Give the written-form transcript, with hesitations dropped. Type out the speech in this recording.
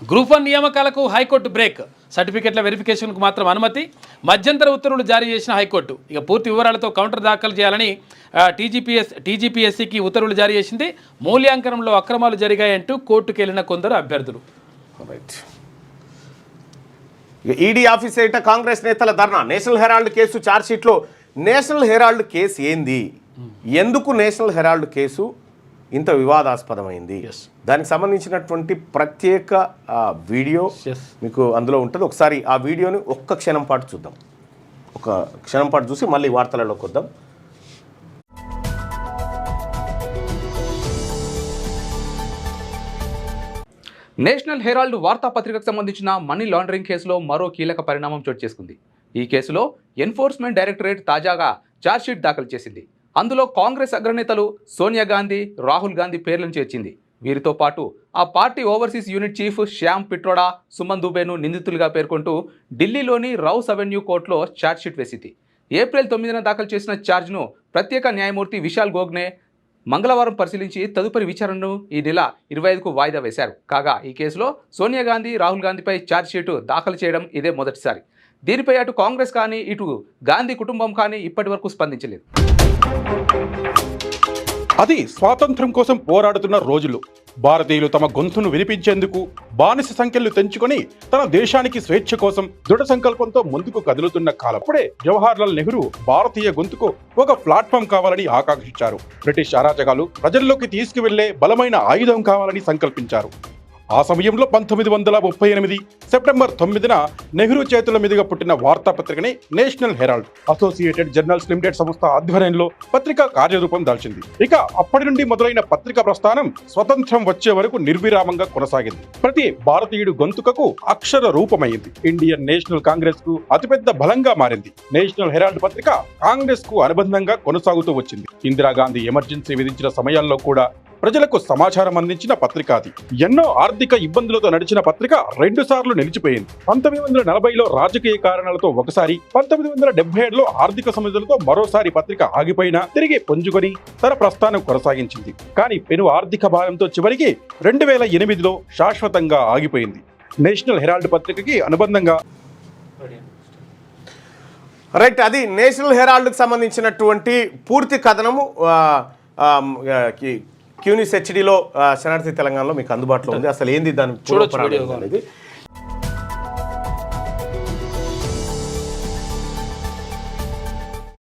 Group 1 నియామకాలకు high court break. సర్టిఫికెట్ల వెరిఫికేషన్కు మాత్రం అనుమతి. మధ్యంతర ఉత్తర్వులు జారీ చేసిన హైకోర్టు. ఇక పూర్తి వివరాలతో కౌంటర్ దాఖలు చేయాలని టీజీపీఎస్సీకి ఉత్తర్వులు జారీ చేసింది. మూల్యాంకనంలో అక్రమాలు జరిగాయంటూ కోర్టుకు వెళ్లిన కొందరు అభ్యర్థులు. ఈడీ ఆఫీస్ ఎదుట కాంగ్రెస్ నేతల ధర్నా. నేషనల్ హెరాల్డ్ కేసు ఛార్జ్షీట్లో నేషనల్ హెరాల్డ్ కేసు ఏంది, ఎందుకు నేషనల్ హెరాల్డ్ కేసు ఇంత వివాదాస్పదమైంది, దానికి సంబంధించినటువంటి ప్రత్యేక వీడియో మీకు అందులో ఉంటుంది. ఒకసారి ఆ వీడియోని ఒక్క క్షణం పాటు చూద్దాం. ఒక క్షణం పాటు చూసి మళ్ళీ వార్తలలోకి వద్దాం. నేషనల్ హెరాల్డ్ వార్తాపత్రికకు సంబంధించిన మనీ లాండరింగ్ కేసులో మరో కీలక పరిణామం చోటు చేసుకుంది. ఈ కేసులో ఎన్ఫోర్స్మెంట్ డైరెక్టరేట్ తాజాగా ఛార్జ్షీట్ దాఖలు చేసింది. అందులో కాంగ్రెస్ అగ్రనేతలు సోనియా గాంధీ, రాహుల్ గాంధీ పేర్లను చేర్చింది. వీరితో పాటు ఆ party overseas unit chief Sam Pitroda, Suman దుబేను నిందితులుగా పేర్కొంటూ ఢిల్లీలోని రౌస్ అవెన్యూ కోర్టులో ఛార్జ్షీట్ వేసింది. ఏప్రిల్ 9న దాఖలు చేసిన ఛార్జ్ను ప్రత్యేక న్యాయమూర్తి విశాల్ గోగ్నే మంగళవారం పరిశీలించి తదుపరి విచారణను ఈ నెల 25కు వాయిదా వేశారు. కాగా ఈ కేసులో సోనియా గాంధీ, రాహుల్ గాంధీపై ఛార్జ్షీటు దాఖలు చేయడం ఇదే మొదటిసారి. దీనిపై అటు కాంగ్రెస్ కానీ ఇటు గాంధీ కుటుంబం కానీ ఇప్పటి వరకు స్పందించలేదు. అది స్వాతంత్ర్యం కోసం పోరాడుతున్న రోజులు. భారతీయులు తమ గొంతును వినిపించేందుకు బానిస సంఖ్యలు తెంచుకొని తన దేశానికి స్వేచ్ఛ కోసం దృఢ సంకల్పంతో ముందుకు కదులుతున్న కాలం. అప్పుడే జవహర్లాల్ నెహ్రూ భారతీయ గొంతుకు ఒక ప్లాట్ఫామ్ కావాలని ఆకాంక్షించారు. బ్రిటిష్ అరాచకాలు ప్రజల్లోకి తీసుకువెళ్లే బలమైన ఆయుధం కావాలని సంకల్పించారు. ఆ సమయంలో 1938 సెప్టెంబర్ 9న నెహ్రూ చేతుల మీదుగా పుట్టిన వార్తాపత్రికని National Herald Associated Journals Limited సంస్థ ఆధ్వర్యంలో పత్రిక కార్యరూపం దాల్చింది. ఇక అప్పటి నుండి మొదలైన పత్రిక ప్రస్థానం స్వతంత్రం వచ్చే వరకు నిర్విరామంగా కొనసాగింది. ప్రతి భారతీయుడు గొంతుకకు అక్షర రూపమైంది. ఇండియన్ నేషనల్ కాంగ్రెస్ కు అతిపెద్ద బలంగా మారింది. నేషనల్ హెరాల్డ్ పత్రిక కాంగ్రెస్ కు అనుబంధంగా కొనసాగుతూ వచ్చింది. ఇందిరాగాంధీ ఎమర్జెన్సీ విధించిన సమయాల్లో కూడా ప్రజలకు సమాచారం అందించిన పత్రిక అది. ఎన్నో ఆర్థిక ఇబ్బందులతో నడిచిన పత్రిక 2 సార్లు నిలిచిపోయింది. 1940లో రాజకీయ కారణాలతో ఒకసారి, 1977లో ఆర్థిక సమస్యలతో మరోసారి పత్రిక ఆగిపోయినా తిరిగి పుంజుకొని తన ప్రస్థానం కొనసాగించింది. కానీ పెను ఆర్థిక భారంతో చివరికి 2008లో శాశ్వతంగా ఆగిపోయింది. నేషనల్ హెరాల్డ్ పత్రికకి అనుబంధంగా రైట్, అది నేషనల్ హెరాల్డ్కి సంబంధించినటువంటి పూర్తి కథనము క్యూనిస్ హెచ్డిలో శనార్థి తెలంగాణలో మీకు అందుబాటులో ఉంది. అసలు ఏంది దాని చూడొచ్చు అనేది